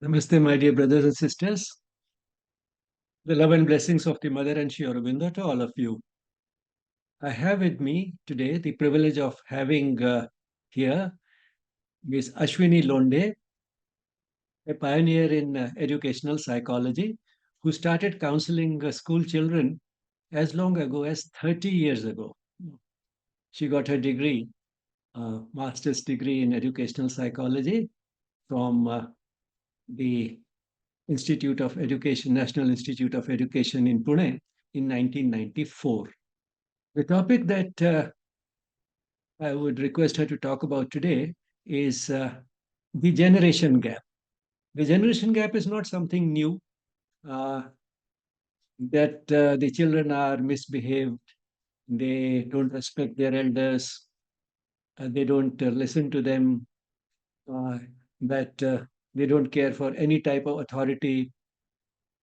Namaste, my dear brothers and sisters. The love and blessings of the Mother and Sri Aurobindo to all of you. I have with me today the privilege of having here Ms. Ashwini Londhe, a pioneer in educational psychology, who started counseling school children as long ago as 30 years ago. She got her degree, master's degree in educational psychology from the Institute of Education, National Institute of Education in Pune in 1994. The topic that I would request her to talk about today is the generation gap. The generation gap is not something new, uh, that the children are misbehaved, they don't respect their elders, they don't listen to them, uh, that they don't care for any type of authority,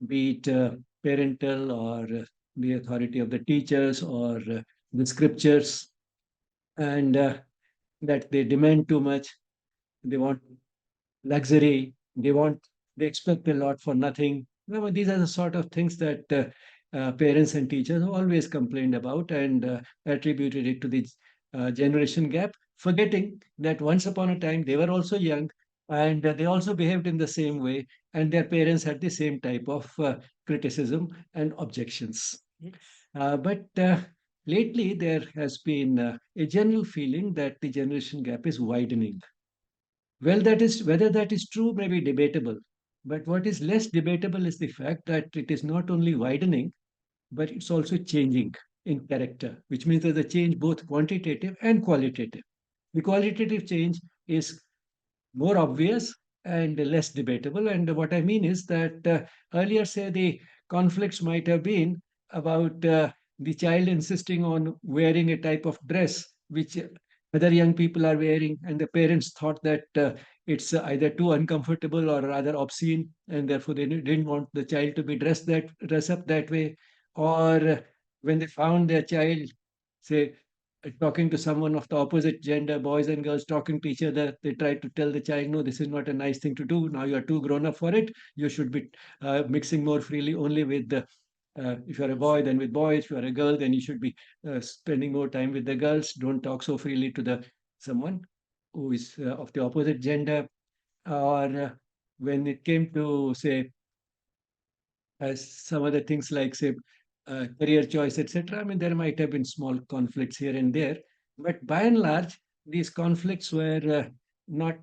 be it parental or the authority of the teachers or the scriptures, and that they demand too much. They want luxury. They expect a lot for nothing. Well, these are the sort of things that parents and teachers have always complained about and attributed it to the generation gap, forgetting that once upon a time they were also young and they also behaved in the same way, and their parents had the same type of criticism and objections. But lately, there has been a general feeling that the generation gap is widening. Well, that is whether that is true may be debatable. But what is less debatable is the fact that it is not only widening, but it's also changing in character, which means there's a change both quantitative and qualitative. The qualitative change is more obvious and less debatable. And what I mean is that earlier, say, the conflicts might have been about the child insisting on wearing a type of dress which other young people are wearing, and the parents thought that it's either too uncomfortable or rather obscene, and therefore they didn't want the child to be dress up that way. Or when they found their child, say, talking to someone of the opposite gender, boys and girls talking to each other, they try to tell the child, no, this is not a nice thing to do. Now you are too grown up for it. You should be mixing more freely only with the if you're a boy, then with boys. If you're a girl, then you should be spending more time with the girls. Don't talk so freely to the someone who is of the opposite gender. Or when it came to, say, some other things like, say, career choice, etc. I mean, there might have been small conflicts here and there, but by and large, these conflicts were not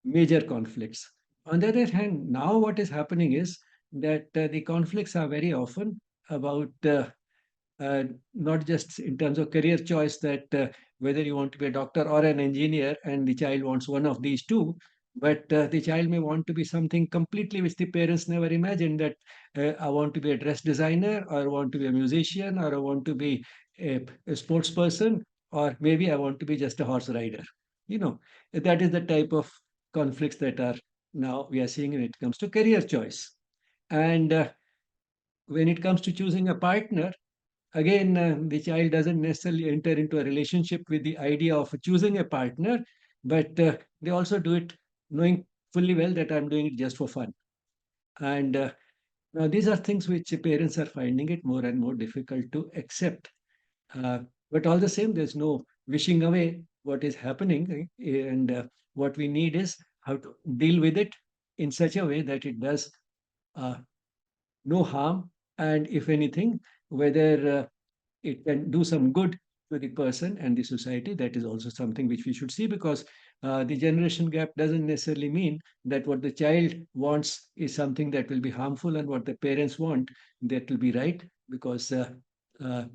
major conflicts. On the other hand, now what is happening is that the conflicts are very often about not just in terms of career choice, that whether you want to be a doctor or an engineer, and the child wants one of these two, but the child may want to be something completely which the parents never imagined, that I want to be a dress designer, or I want to be a musician, or I want to be a sports person, or maybe I want to be just a horse rider. You know, that is the type of conflicts that are now we are seeing when it comes to career choice. And when it comes to choosing a partner, again, the child doesn't necessarily enter into a relationship with the idea of choosing a partner, but they also do it knowing fully well that I'm doing it just for fun. And now these are things which parents are finding it more and more difficult to accept. Uh, but all the same, there's no wishing away what is happening. And what we need is how to deal with it in such a way that it does uh, no harm. And if anything, whether it can do some good to the person and the society, that is also something which we should see, because the generation gap doesn't necessarily mean that what the child wants is something that will be harmful, and what the parents want, that will be right, because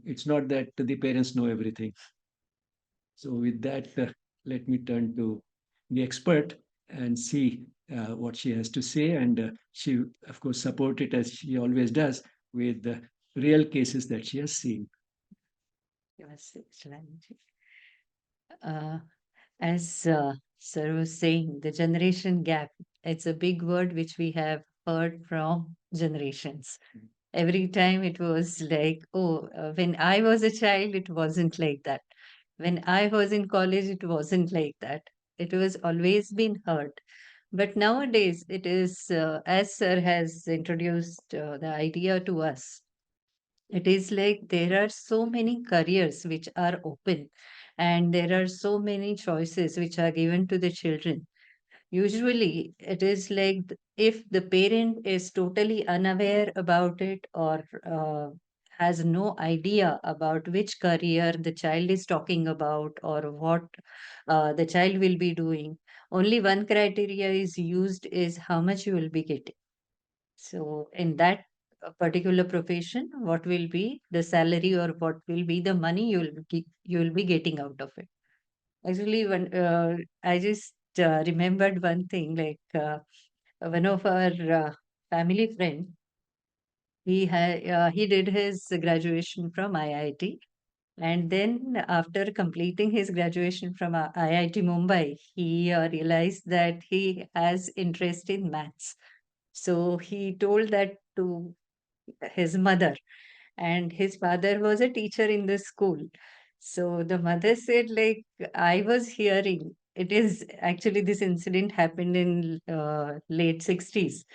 it's not that the parents know everything. So with that, let me turn to the expert and see what she has to say. And she, of course, support it as she always does with the real cases that she has seen. Yes, Bijlani. Uh, as Sir was saying, the generation gap, it's a big word which we have heard from generations. Every time it was like, oh, when I was a child, it wasn't like that. When I was in college, it wasn't like that. It was always been heard. But nowadays, it is, as Sir has introduced the idea to us, it is like there are so many careers which are open, and there are so many choices which are given to the children. Usually, it is like if the parent is totally unaware about it, or has no idea about which career the child is talking about, or what the child will be doing, only one criteria is used, is how much you will be getting. So, in that particular profession, what will be the salary, or what will be the money you will be getting out of it? Actually, when I just remembered one thing, like one of our family friend, he did his graduation from IIT, and then after completing his graduation from IIT Mumbai, he realized that he has interest in maths. So he told that to his mother, and his father was a teacher in the school. So the mother said, like, I was hearing, it is actually, this incident happened in late 60s.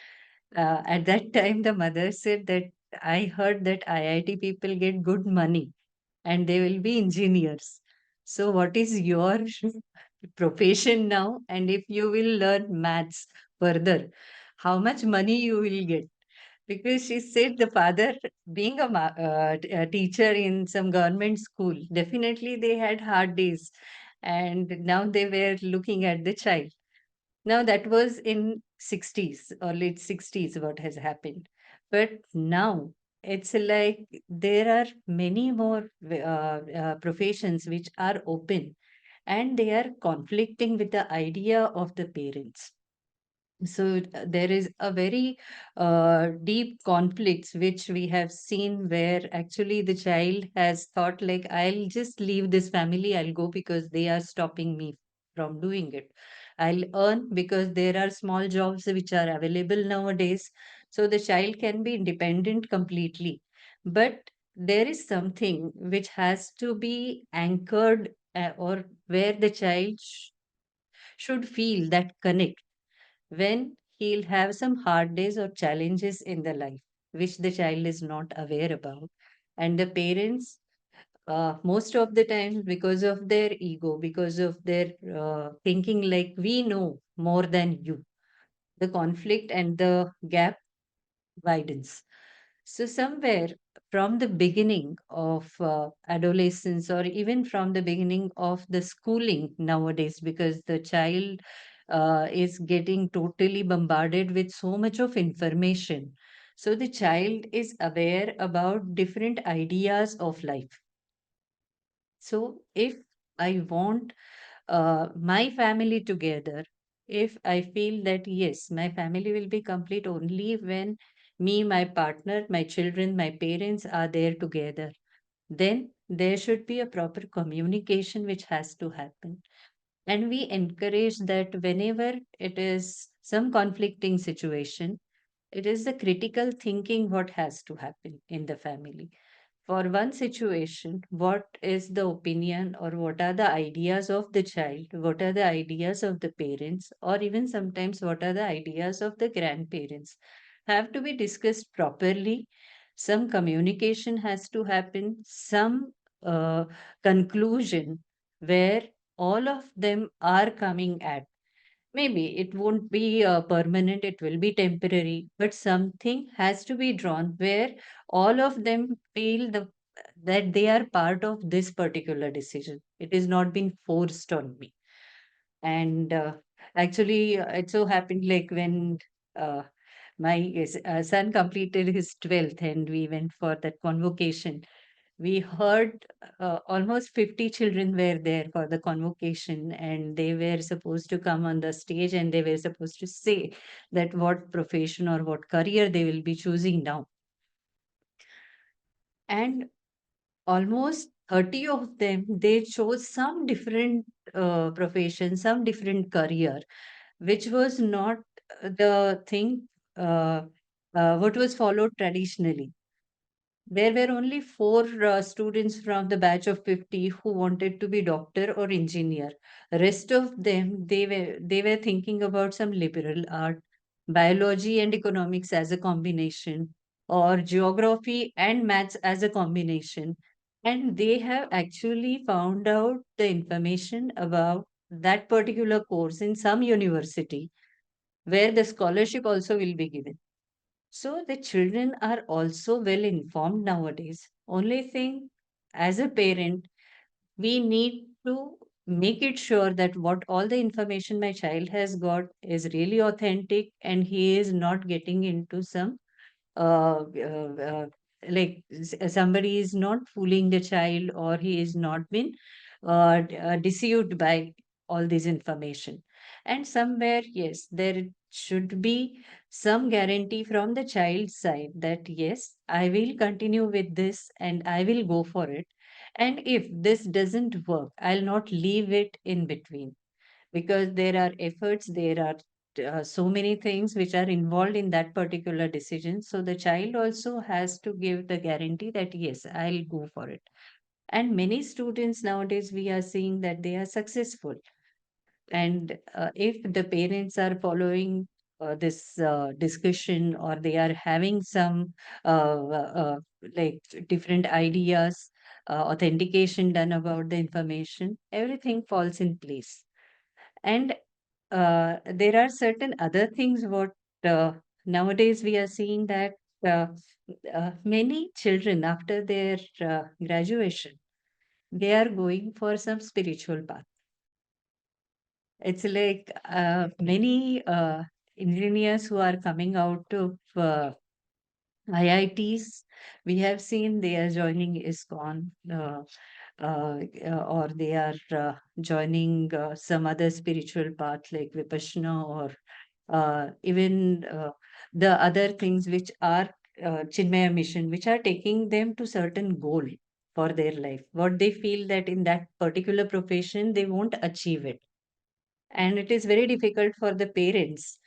At that time, the mother said that I heard that IIT people get good money and they will be engineers. So, what is your profession now? And if you will learn maths further, how much money you will get? Because she said the father, being a teacher in some government school, definitely they had hard days, and now they were looking at the child. Now that was in 60s or late 60s what has happened. But now it's like there are many more professions which are open, and they are conflicting with the idea of the parents. So there is a very deep conflicts which we have seen, where actually the child has thought, like, I'll just leave this family, I'll go because they are stopping me from doing it. I'll earn because there are small jobs which are available nowadays. So the child can be independent completely. But there is something which has to be anchored, or where the child should feel that connect when he'll have some hard days or challenges in the life which the child is not aware about. And the parents, most of the times, because of their ego, because of their thinking like we know more than you, the conflict and the gap widens. So, somewhere from the beginning of adolescence, or even from the beginning of the schooling nowadays, because the child is getting totally bombarded with so much of information. So, the child is aware about different ideas of life. So, if I want my family together, if I feel that yes, my family will be complete only when me, my partner, my children, my parents are there together, then there should be a proper communication which has to happen. And we encourage that whenever it is some conflicting situation, it is the critical thinking what has to happen in the family. For one situation, what is the opinion, or what are the ideas of the child, what are the ideas of the parents, or even sometimes what are the ideas of the grandparents, have to be discussed properly. Some communication has to happen, some uh, conclusion where all of them are coming at. Maybe it won't be permanent, it will be temporary, but something has to be drawn where all of them feel that they are part of this particular decision. It is not been forced on me. And actually, it so happened like when uh, my son completed his 12th and we went for that convocation, we heard almost 50 children were there for the convocation, and they were supposed to come on the stage and they were supposed to say that what profession or what career they will be choosing now. And almost 30 of them, they chose some different profession, some different career, which was not the thing what was followed traditionally. There were only four students from the batch of 50 who wanted to be doctor or engineer. Rest of them, they were thinking about some liberal art, biology and economics as a combination, or geography and maths as a combination. And they have actually found out the information about that particular course in some university where the scholarship also will be given. So the children are also well informed nowadays. Only thing, as a parent, we need to make it sure that what all the information my child has got is really authentic and he is not getting into some uh, uh, uh, somebody is not fooling the child or he is not been deceived by all this information. And somewhere, yes, there should be some guarantee from the child's side that yes, I will continue with this and I will go for it. And if this doesn't work, I'll not leave it in between, because there are efforts, there are so many things which are involved in that particular decision. So the child also has to give the guarantee that yes, I'll go for it. And many students nowadays, we are seeing that they are successful. And if the parents are following this discussion, or they are having some like different ideas, authentication done about the information, everything falls in place. And there are certain other things what nowadays we are seeing that uh, many children after their graduation, they are going for some spiritual path. It's like many engineers who are coming out of IITs, we have seen they are joining ISKCON, or they are joining some other spiritual path like Vipassana, or even the other things which are Chinmaya mission, which are taking them to certain goal for their life. What they feel that in that particular profession they won't achieve it, and it is very difficult for the parents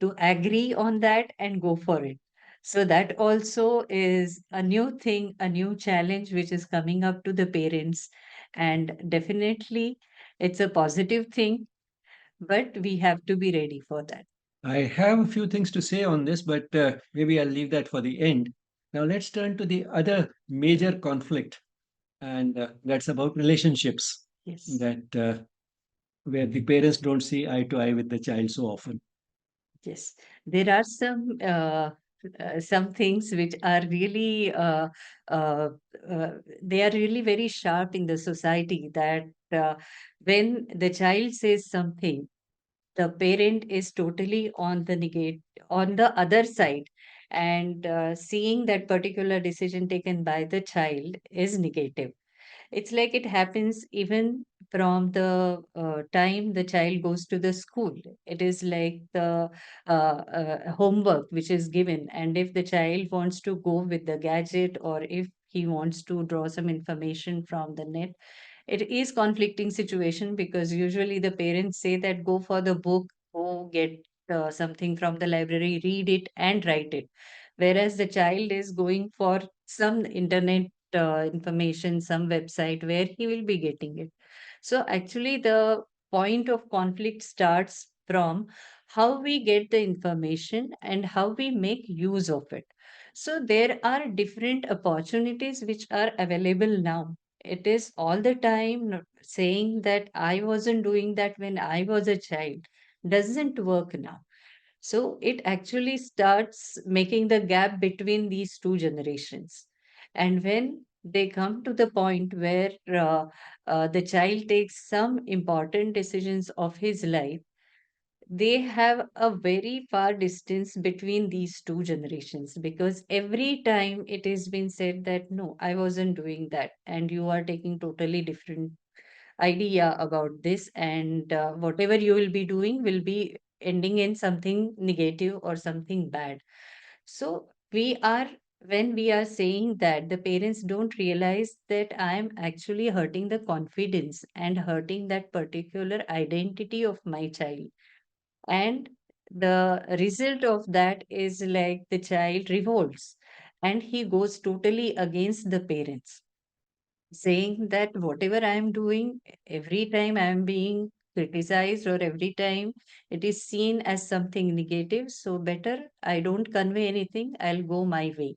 to agree on that and go for it. So that also is a new thing, a new challenge which is coming up to the parents, and definitely it's a positive thing, but we have to be ready for that. I have a few things to say on this, but maybe I'll leave that for the end. Now, let's turn to the other major conflict, and that's about relationships, Yes. that where the parents don't see eye to eye with the child so often. Yes, there are some things which are really uh, uh, they are really very sharp in the society, that when the child says something, the parent is totally on the negate, on the other side, and seeing that particular decision taken by the child is negative. It's like it happens even from the time the child goes to the school. It is like the homework which is given, and if the child wants to go with the gadget, or if he wants to draw some information from the net, it is conflicting situation, because usually the parents say that go for the book, go get something from the library, read it and write it, whereas the child is going for some internet information, some website where he will be getting it. So actually the point of conflict starts from how we get the information and how we make use of it. So there are different opportunities which are available now. It is all the time saying that I wasn't doing that when I was a child doesn't work now. So it actually starts making the gap between these two generations. And when they come to the point where the child takes some important decisions of his life, they have a very far distance between these two generations, because every time it has been said that no, I wasn't doing that, and you are taking totally different idea about this, and whatever you will be doing will be ending in something negative or something bad. So we are, when we are saying that, the parents don't realize that I am actually hurting the confidence and hurting that particular identity of my child, and the result of that is like the child revolts, and he goes totally against the parents, saying that whatever I am doing, every time I am being criticized or every time it is seen as something negative. So better I don't convey anything, I'll go my way.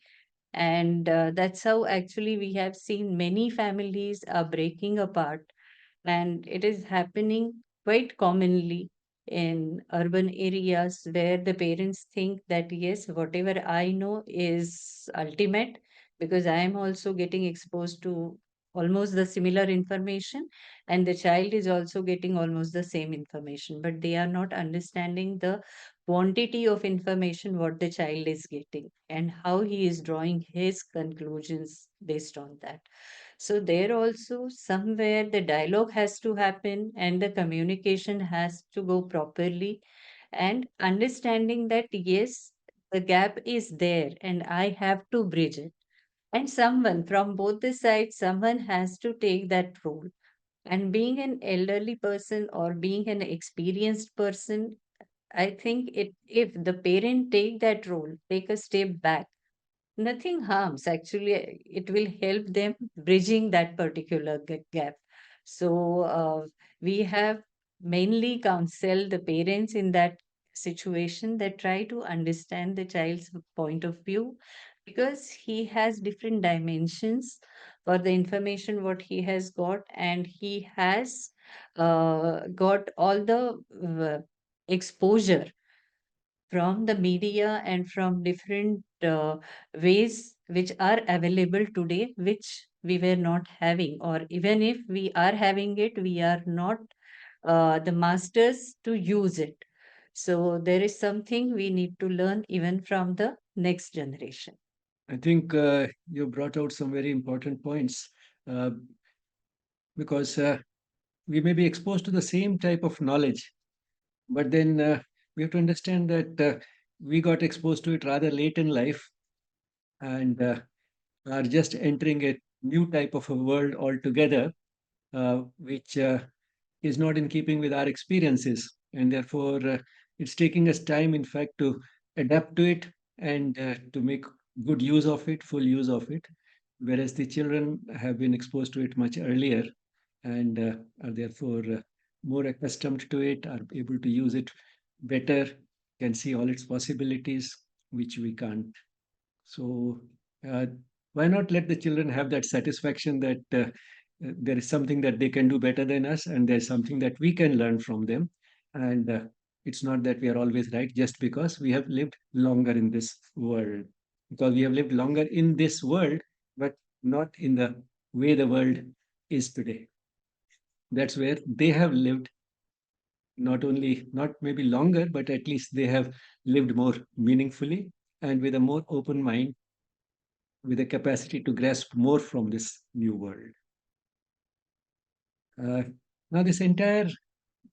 And that's how actually we have seen many families are breaking apart, and it is happening quite commonly in urban areas where the parents think that yes, whatever I know is ultimate, because I am also getting exposed to almost the similar information, and the child is also getting almost the same information, but they are not understanding the quantity of information what the child is getting and how he is drawing his conclusions based on that. So there also somewhere the dialogue has to happen and the communication has to go properly, and understanding that yes, the gap is there and I have to bridge it. And someone from both the sides, someone has to take that role. And being an elderly person or being an experienced person, I think it if the parent take that role, take a step back, nothing harms. Actually, it will help them bridging that particular gap. So we have mainly counseled the parents in that situation that try to understand the child's point of view, because he has different dimensions for the information what he has got, and he has got all the exposure from the media and from different ways which are available today, which we were not having, or even if we are having it, we are not the masters to use it. So there is something we need to learn even from the next generation. I think you brought out some very important points uh, because we may be exposed to the same type of knowledge, but then we have to understand that we got exposed to it rather late in life and are just entering a new type of a world altogether, which is not in keeping with our experiences. And therefore, it's taking us time, in fact, to adapt to it and to make good use of it, full use of it. Whereas the children have been exposed to it much earlier and are therefore more accustomed to it, are able to use it better, can see all its possibilities, which we can't. So, uh, why not let the children have that satisfaction that there is something that they can do better than us, and there's something that we can learn from them. And it's not that we are always right just because we have lived longer in this world, because we have lived longer in this world, but not in the way the world is today. That's where they have lived not only, not maybe longer, but at least they have lived more meaningfully and with a more open mind, with a capacity to grasp more from this new world. Uh, Now, this entire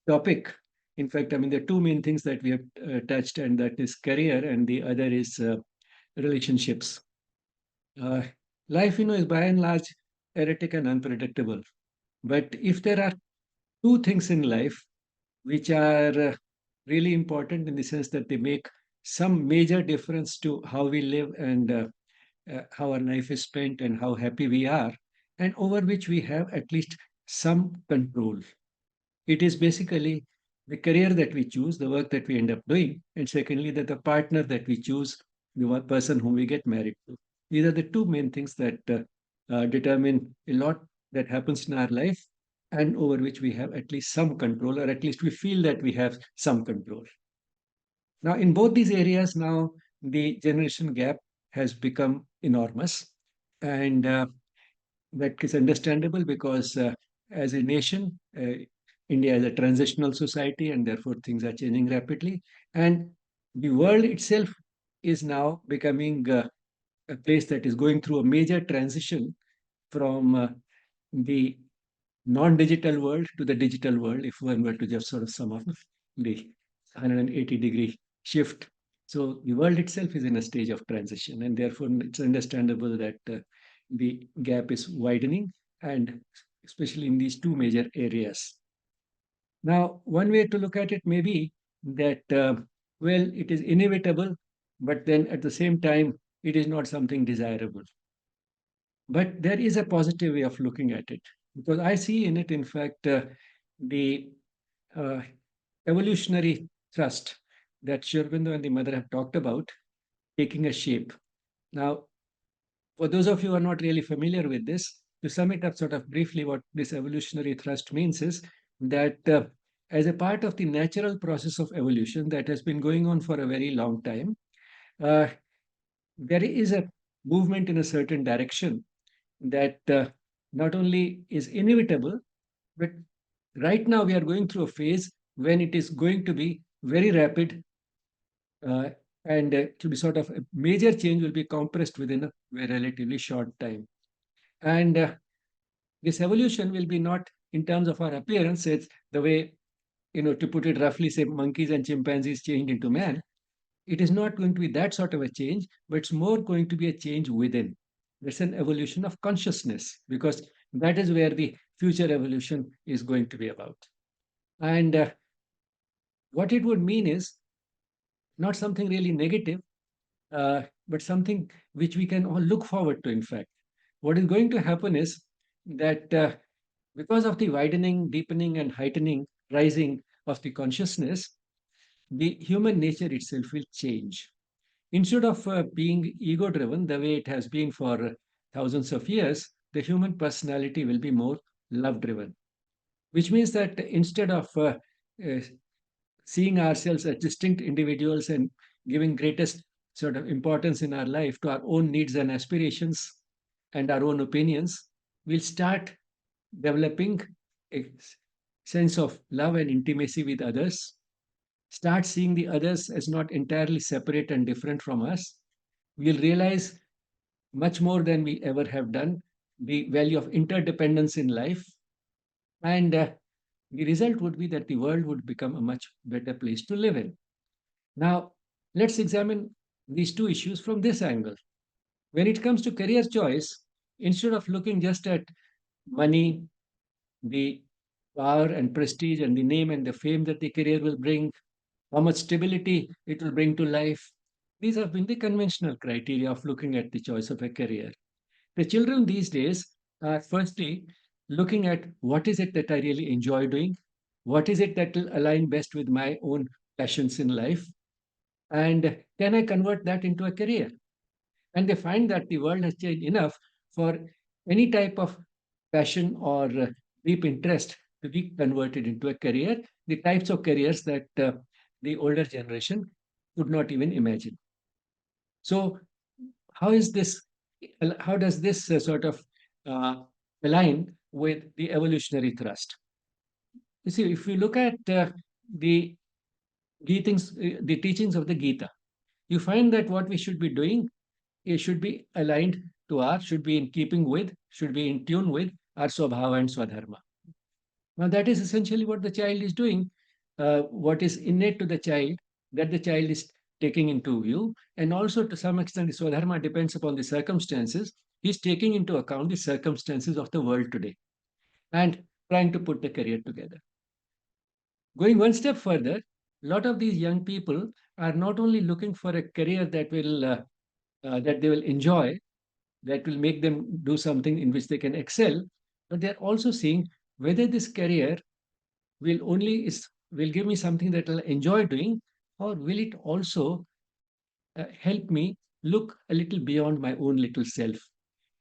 topic, in fact, I mean, there are two main things that we have touched, and that is career, and the other is relationships. Uh, Life, is by and large erratic and unpredictable. But if there are two things in life which are really important in the sense that they make some major difference to how we live and how our life is spent and how happy we are, and over which we have at least some control. It is basically the career that we choose, the work that we end up doing, and secondly, that the partner that we choose, the one person whom we get married to. These are the two main things that determine a lot that happens in our life and over which we have at least some control, or at least we feel that we have some control. Now, in both these areas, now the generation gap has become enormous. And that is understandable because as a nation, India is a transitional society and therefore things are changing rapidly. And the world itself is now becoming a place that is going through a major transition from the non-digital world to the digital world, if one were to just sort of sum up the 180-degree shift. So the world itself is in a stage of transition, and therefore it's understandable that the gap is widening, and especially in these two major areas. Now, one way to look at it may be that, well, it is inevitable, but then at the same time, it is not something desirable. But there is a positive way of looking at it, because I see in it, in fact, the uh, evolutionary thrust that Sri Aurobindo and the mother have talked about taking a shape. Now, for those of you who are not really familiar with this, to sum it up sort of briefly, what this evolutionary thrust means is that as a part of the natural process of evolution that has been going on for a very long time, uh, there is a movement in a certain direction that not only is inevitable, but right now we are going through a phase when it is going to be very rapid, uh, and to be sort of a major change will be compressed within a very relatively short time. And this evolution will be not in terms of our appearance, it's the way, to put it roughly, say monkeys and chimpanzees changed into man. It is not going to be that sort of a change, but it's more going to be a change within. It's an evolution of consciousness, because that is where the future evolution is going to be about. And what it would mean is not something really negative, but something which we can all look forward to, in fact. What is going to happen is that because of the widening, deepening, and heightening, rising of the consciousness, the human nature itself will change. Instead of being ego driven the way it has been for thousands of years, the human personality will be more love driven, which means that instead of uh, seeing ourselves as distinct individuals and giving greatest sort of importance in our life to our own needs and aspirations and our own opinions, we'll start developing a sense of love and intimacy with others, start seeing the others as not entirely separate and different from us. We'll realize much more than we ever have done the value of interdependence in life. And the result would be that the world would become a much better place to live in. Now, let's examine these two issues from this angle. When it comes to career choice, instead of looking just at money, the power and prestige and the name and the fame that the career will bring, how much stability it will bring to life, these have been the conventional criteria of looking at the choice of a career. The children these days are firstly looking at what is it that I really enjoy doing, what is it that will align best with my own passions in life, and can I convert that into a career? And they find that the world has changed enough for any type of passion or deep interest to be converted into a career, the types of careers that the older generation could not even imagine. So, how is this? How does this sort of uh, align with the evolutionary thrust? You see, if we look at the the teachings of the Gita, you find that what we should be doing, it should be aligned to our, should be in keeping with, should be in tune with our Swabhava and Swadharma. Now, that is essentially what the child is doing, what is innate to the child, that the child is taking into view. And also, to some extent, the Swadharma depends upon the circumstances. He's taking into account the circumstances of the world today and trying to put the career together. Going one step further, a lot of these young people are not only looking for a career that they will enjoy, that will make them do something in which they can excel, but they're also seeing whether this career will give me something that I'll enjoy doing, or will it also help me look a little beyond my own little self?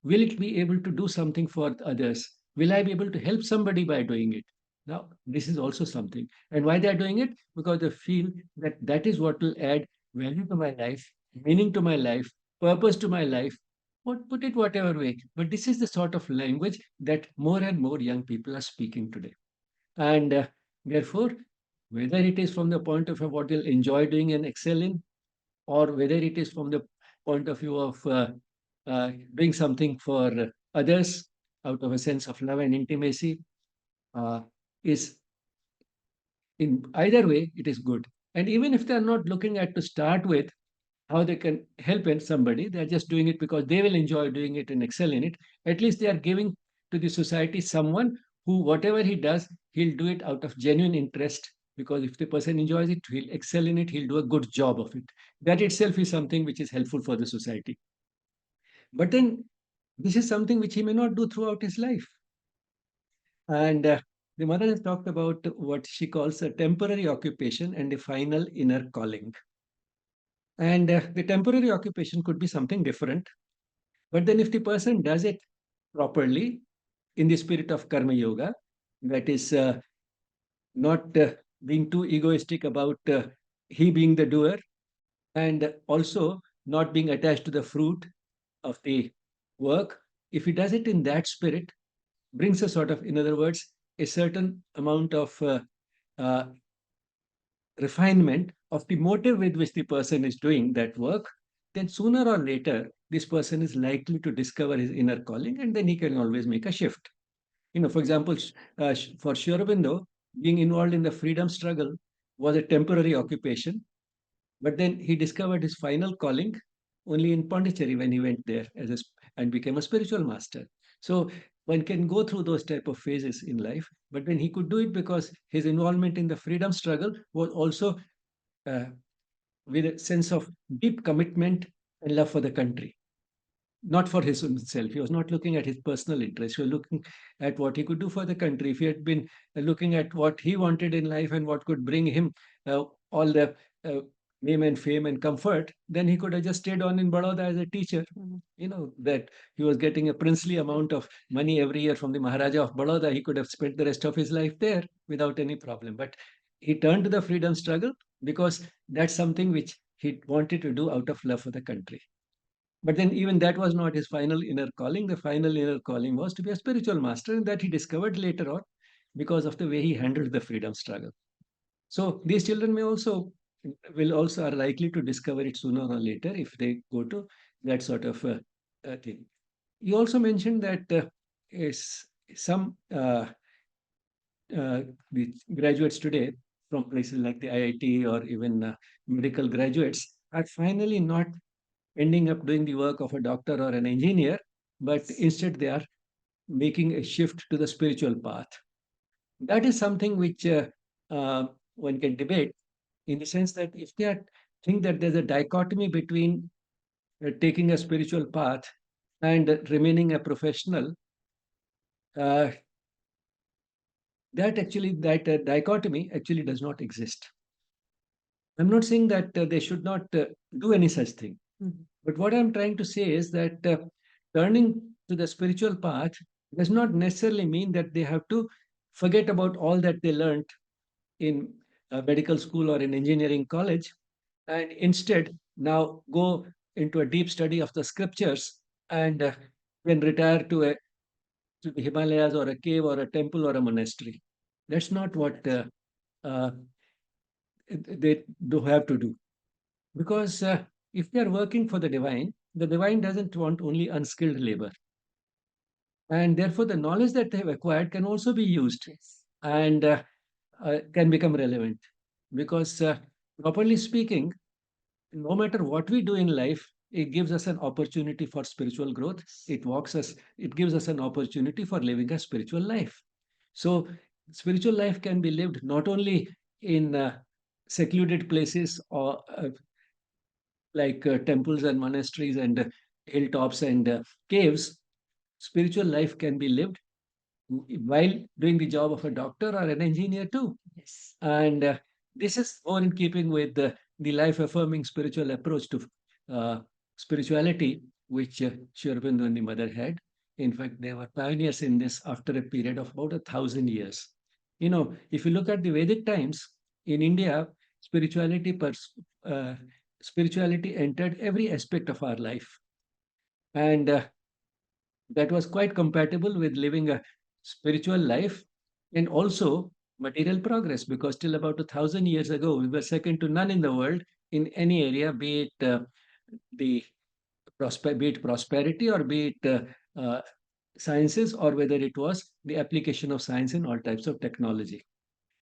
Will it be able to do something for others? Will I be able to help somebody by doing it? Now, this is also something. And why they're doing it? Because they feel that that is what will add value to my life, meaning to my life, purpose to my life. Put it whatever way. But this is the sort of language that more and more young people are speaking today. And therefore, whether it is from the point of view of what they'll enjoy doing and excel in, or whether it is from the point of view of doing something for others out of a sense of love and intimacy, uh, is in either way, it is good. And even if they're not looking at to start with how they can help in somebody, they're just doing it because they will enjoy doing it and excel in it. At least they are giving to the society someone who, whatever he does, he'll do it out of genuine interest. Because if the person enjoys it, he'll excel in it, he'll do a good job of it. That itself is something which is helpful for the society. But then this is something which he may not do throughout his life. And the mother has talked about what she calls a temporary occupation and a final inner calling. And the temporary occupation could be something different. But then if the person does it properly in the spirit of karma yoga, that is not being too egoistic about he being the doer, and also not being attached to the fruit of the work. If he does it in that spirit, brings a sort of, in other words, a certain amount of uh, refinement of the motive with which the person is doing that work, then sooner or later, this person is likely to discover his inner calling, and then he can always make a shift. For example, for Sri Aurobindo, being involved in the freedom struggle was a temporary occupation, but then he discovered his final calling only in Pondicherry when he went there and became a spiritual master. So one can go through those type of phases in life, but then he could do it because his involvement in the freedom struggle was also uh, with a sense of deep commitment and love for the country, not for his own self. He was not looking at his personal interest. He was looking at what he could do for the country. If he had been looking at what he wanted in life and what could bring him all the uh, name and fame and comfort, then he could have just stayed on in Baroda as a teacher. That he was getting a princely amount of money every year from the Maharaja of Baroda. He could have spent the rest of his life there without any problem. But he turned to the freedom struggle because that's something which he wanted to do out of love for the country. But then, even that was not his final inner calling. The final inner calling was to be a spiritual master, and that he discovered later on because of the way he handled the freedom struggle. So, these children may also will also are likely to discover it sooner or later if they go to that sort of thing. You also mentioned that is some the graduates today from places like the IIT or even medical graduates are finally not ending up doing the work of a doctor or an engineer, but instead they are making a shift to the spiritual path. That is something which one can debate in the sense that if they think that there's a dichotomy between taking a spiritual path and remaining a professional, uh, that dichotomy actually does not exist. I'm not saying that they should not do any such thing. Mhm. But what I'm trying to say is that turning to the spiritual path does not necessarily mean that they have to forget about all that they learned in medical school or in engineering college, and instead now go into a deep study of the scriptures and then retire to the Himalayas or a cave or a temple or a monastery. That's not what uh, they do have to do. Because if they are working for the divine doesn't want only unskilled labor. And therefore, the knowledge that they have acquired can also be used. Yes. And can become relevant. Because, properly speaking, no matter what we do in life, it gives us an opportunity for spiritual growth. It gives us an opportunity for living a spiritual life. So, spiritual life can be lived not only in secluded places or like temples and monasteries and hilltops and caves. Spiritual life can be lived while doing the job of a doctor or an engineer too. Yes. And this is more in keeping with the life affirming spiritual approach to uh, spirituality, which Sri Aurobindo and the mother had. In fact, they were pioneers in this after a period of about 1,000 years. If you look at the Vedic times in India, spirituality, uh, spirituality entered every aspect of our life. And that was quite compatible with living a spiritual life and also material progress because till about 1,000 years ago we were second to none in the world in any area, the be it prosperity or be it sciences or whether it was the application of science in all types of technology.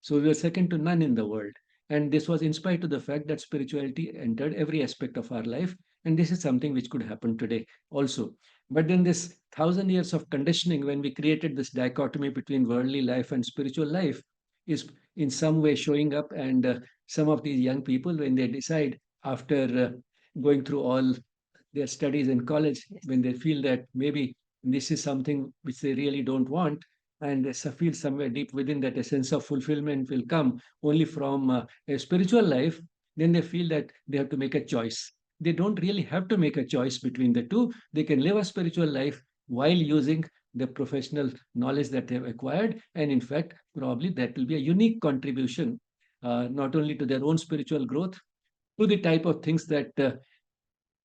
So we were second to none in the world. And this was in spite of the fact that spirituality entered every aspect of our life. And this is something which could happen today also. But then this 1,000 years of conditioning, when we created this dichotomy between worldly life and spiritual life, is in some way showing up. And some of these young people, when they decide after going through all their studies in college, Yes. when they feel that maybe this is something which they really don't want, and they feel somewhere deep within that a sense of fulfillment will come only from a spiritual life, then they feel that they have to make a choice. They don't really have to make a choice between the two. They can live a spiritual life while using the professional knowledge that they have acquired. And in fact, probably that will be a unique contribution, not only to their own spiritual growth, to the type of things that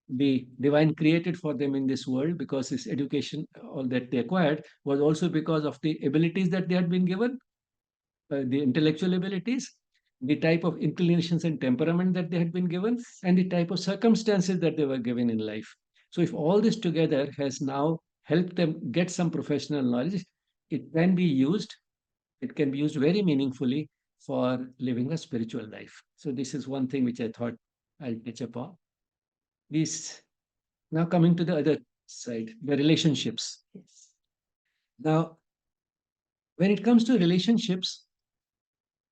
the divine created for them in this world, because this education all that they acquired was also because of the abilities that they had been given, the intellectual abilities, the type of inclinations and temperament that they had been given, and the type of circumstances that they were given in life. So, if all this together has now helped them get some professional knowledge, it can be used. It can be used very meaningfully for living a spiritual life. So, this is one thing which I thought I'll touch upon. This now coming to the other side, the relationships. Yes. Now, when it comes to relationships,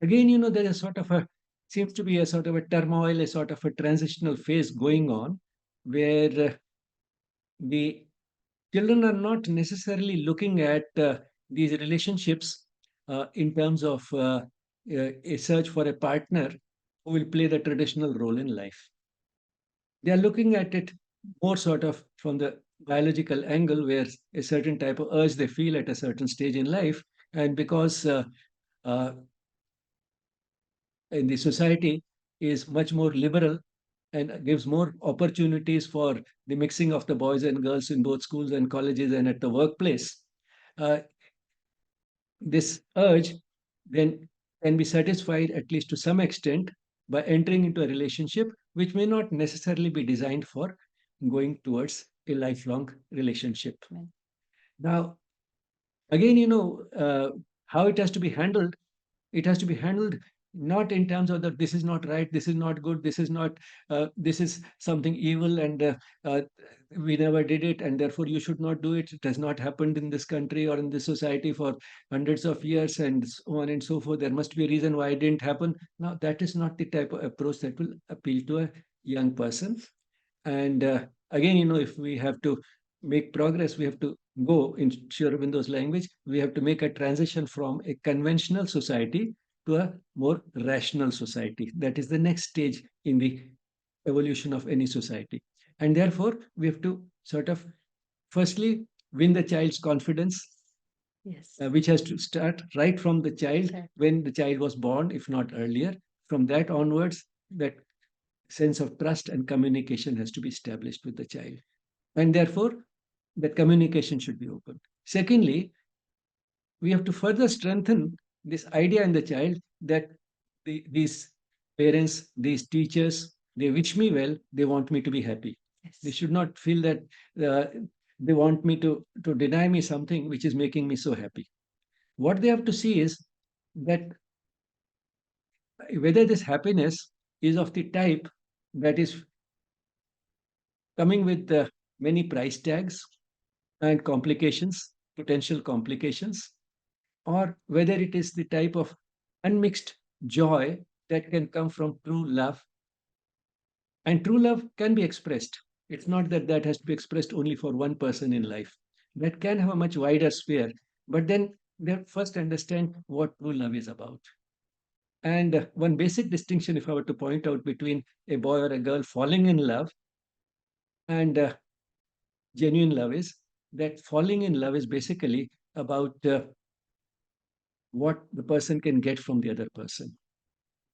again, there is sort of a seems to be a sort of a turmoil, a sort of a transitional phase going on, where the children are not necessarily looking at these relationships in terms of a search for a partner who will play the traditional role in life. They are looking at it more sort of from the biological angle, where a certain type of urge they feel at a certain stage in life, and because uh, in the society is much more liberal and gives more opportunities for the mixing of the boys and girls in both schools and colleges and at the workplace. Uh, this urge then can be satisfied, at least to some extent, by entering into a relationship which may not necessarily be designed for going towards a lifelong relationship. Right. Now, again, how it has to be handled. It has to be handled not in terms of that this is not right, this is not good, this is not, this is something evil, and uh, we never did it, and therefore you should not do it. It has not happened in this country or in this society for hundreds of years, and so on and so forth. There must be a reason why it didn't happen. Now, that is not the type of approach that will appeal to a young person. And again, if we have to make progress, we have to go in Sri Aurobindo's language. We have to make a transition from a conventional society to a more rational society. That is the next stage in the evolution of any society. And therefore, we have to sort of firstly win the child's confidence, Yes. which has to start right from the child Right. when the child was born, if not earlier. From that onwards, that sense of trust and communication has to be established with the child. And therefore, that communication should be open. Secondly, we have to further strengthen this idea in the child that these parents, these teachers, they wish me well, they want me to be happy. They Yes. should not feel that uh, they want me to deny me something which is making me so happy. What they have to see is that whether this happiness is of the type that is coming with many price tags and complications, potential complications, or whether it is the type of unmixed joy that can come from true love. And true love can be expressed. It's not that that has to be expressed only for one person in life. That can have a much wider sphere. But then they have to first understand what true love is about. And one basic distinction, if I were to point out between a boy or a girl falling in love and genuine love, is that falling in love is basically about what the person can get from the other person.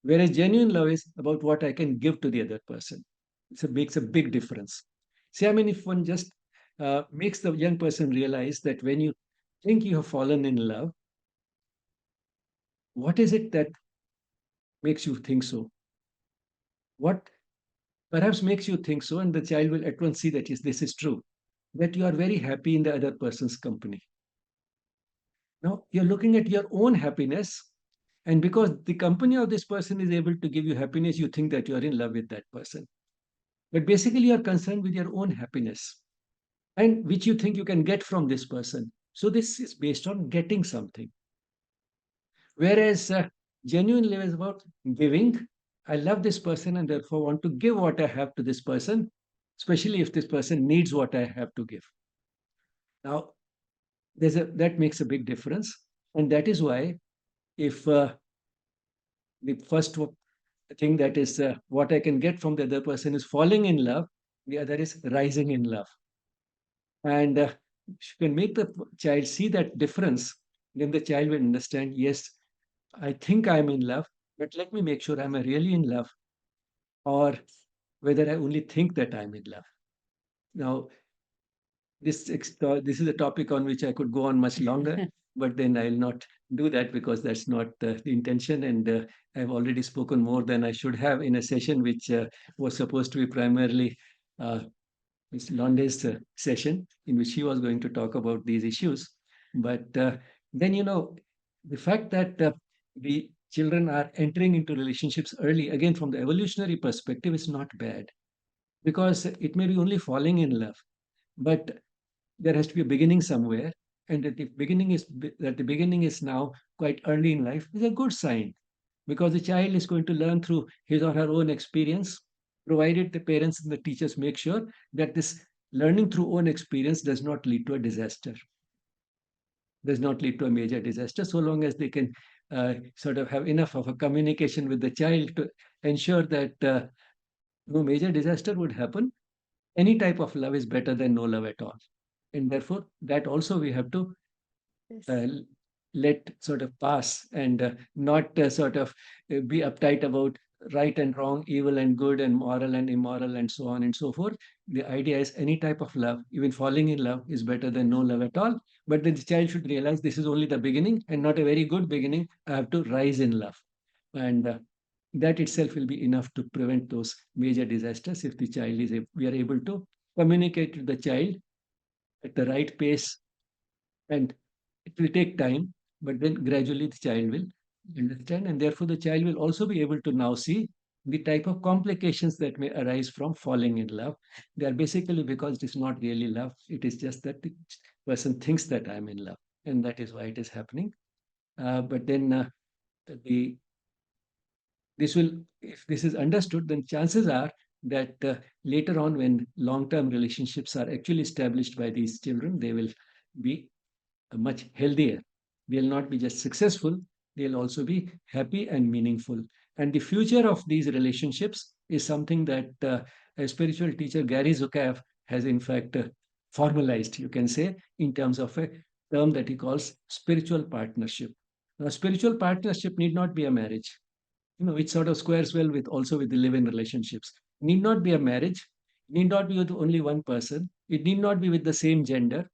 Whereas genuine love is about what I can give to the other person. It makes a big difference. See, I mean, if one just makes the young person realize that when you think you have fallen in love, what is it that makes you think so? What perhaps makes you think so? And the child will at once see that, yes, this is true, that you are very happy in the other person's company. Now, you're looking at your own happiness. And because the company of this person is able to give you happiness, you think that you are in love with that person. But basically, you are concerned with your own happiness and which you think you can get from this person. So, this is based on getting something. Whereas genuine love is about giving. I love this person and therefore want to give what I have to this person. especially if this person needs what I have to give. Now, that makes a big difference. And that is why, if the first thing, that is what I can get from the other person, is falling in love, the other is rising in love. And if you can make the child see that difference, then the child will understand, yes, I think I'm in love, but let me make sure I'm really in love, or whether I only think that I'm in love. Now, this is a topic on which I could go on much longer, but then I'll not do that, because that's not the intention. And I've already spoken more than I should have in a session which was supposed to be primarily uh, Ms. Londe's session, in which she was going to talk about these issues. But then, the fact that the children are entering into relationships early, again, from the evolutionary perspective, is not bad, because it may be only falling in love, but there has to be a beginning somewhere. And that the beginning is now quite early in life is a good sign, because the child is going to learn through his or her own experience, provided the parents and the teachers make sure that this learning through own experience does not lead to a disaster, does not lead to a major disaster, so long as they can sort of have enough of a communication with the child to ensure that no major disaster would happen. Any type of love is better than no love at all. And therefore, that also we have to Yes. uh, let sort of pass, and not sort of be uptight about right and wrong, evil and good, and moral and immoral, and so on and so forth. The idea is any type of love, even falling in love, is better than no love at all. But then the child should realize this is only the beginning, and not a very good beginning. I have to rise in love. And that itself will be enough to prevent those major disasters, if the child is, we are able to communicate to the child at the right pace. And it will take time, but then gradually the child will understand, and therefore the child will also be able to now see the type of complications that may arise from falling in love. They are basically because it is not really love, it is just that the person thinks that I'm in love, and that is why it is happening. But then the this will if this is understood, then chances are that later on, when long term relationships are actually established by these children, they will be much healthier. They'll not be just successful, they'll also be happy and meaningful. And the future of these relationships is something that a spiritual teacher, Gary Zukav, has in fact formalized, you can say, in terms of a term that he calls spiritual partnership. Now, spiritual partnership need not be a marriage. It sort of squares well with also with the live-in relationships. Need not be a marriage, need not be with only one person, it need not be with the same gender.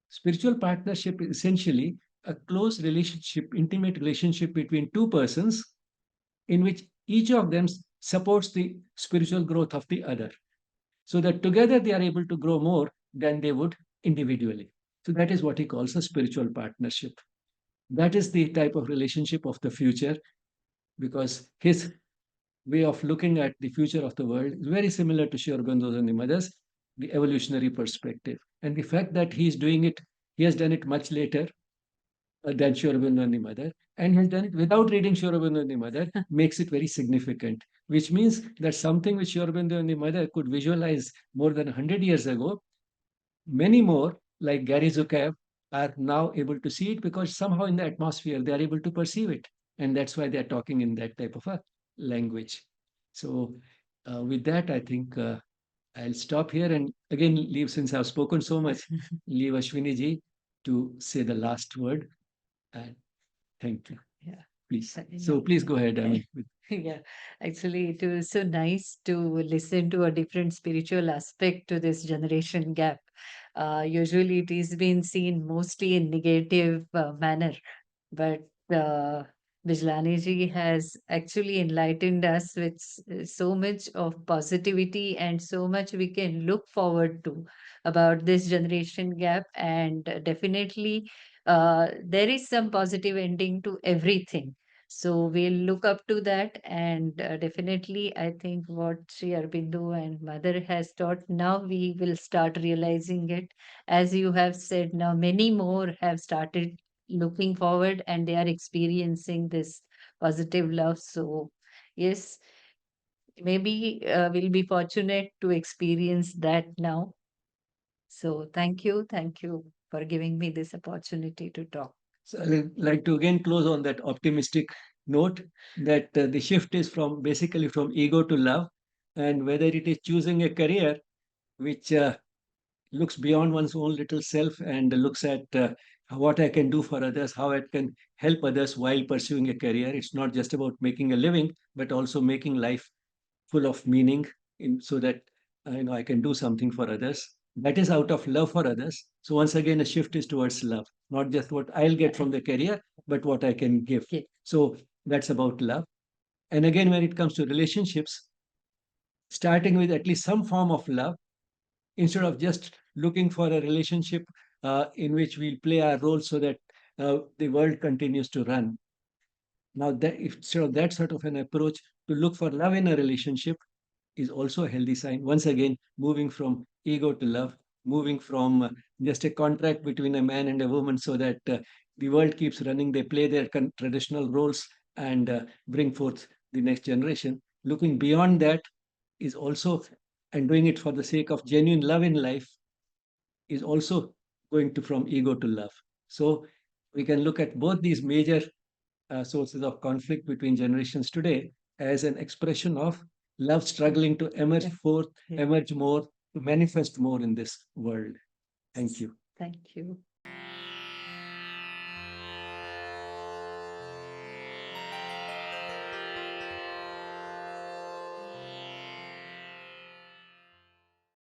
Spiritual partnership is essentially a close relationship, intimate relationship between two persons, in which each of them supports the spiritual growth of the other, so that together they are able to grow more than they would individually. So that is what he calls a spiritual partnership. That is the type of relationship of the future, because his way of looking at the future of the world is very similar to Sri Aurobindo's and the mother's, the evolutionary perspective. And the fact that he has done it much later than Sri Aurobindo and the mother, and has done it without reading Sri Aurobindo and the mother, makes it very significant. Which means that something which Sri Aurobindo and the mother could visualize more than 100 years ago, many more, like Gary Zukav, are now able to see it, because somehow in the atmosphere they are able to perceive it. And that's why they are talking in that type of a language. So, with that, I think I'll stop here and again leave, since I've spoken so much, leave Ashwini ji to say the last word. And thank you. Yeah. Please. So Yeah. please go ahead. I mean, Yeah, actually, it was so nice to listen to a different spiritual aspect to this generation gap. Usually, it is being seen mostly in negative manner, but uh, Bijlani ji has actually enlightened us with so much of positivity and so much we can look forward to about this generation gap. And definitely, there is some positive ending to everything, so we'll look up to that. And definitely, I think what Sri Aurobindo and Mother has taught, now we will start realizing it. As you have said, now many more have started looking forward and they are experiencing this positive love. So, yes, maybe we'll be fortunate to experience that now. So thank you for giving me this opportunity to talk. So I'd like to again close on that optimistic note that the shift is from basically from ego to love, and whether it is choosing a career which looks beyond one's own little self and looks at what I can do for others, how I can help others while pursuing a career. It's not just about making a living, but also making life full of meaning so that I can do something for others. That is out of love for others. So once again, a shift is towards love, not just what I'll get from the career, but what I can give. Yes. So that's about love. And again, when it comes to relationships, starting with at least some form of love instead of just looking for a relationship in which we'll play our role so that the world continues to run. Now, that instead of that sort of an approach to look for love in a relationship is also a healthy sign. Once again, moving from ego to love, moving from just a contract between a man and a woman so that the world keeps running, they play their traditional roles and bring forth the next generation. Looking beyond that is also, and doing it for the sake of genuine love in life, is also going to from ego to love. So we can look at both these major sources of conflict between generations today as an expression of love struggling to emerge forth, Yeah. emerge more, to manifest more in this world. Thank you. Thank you.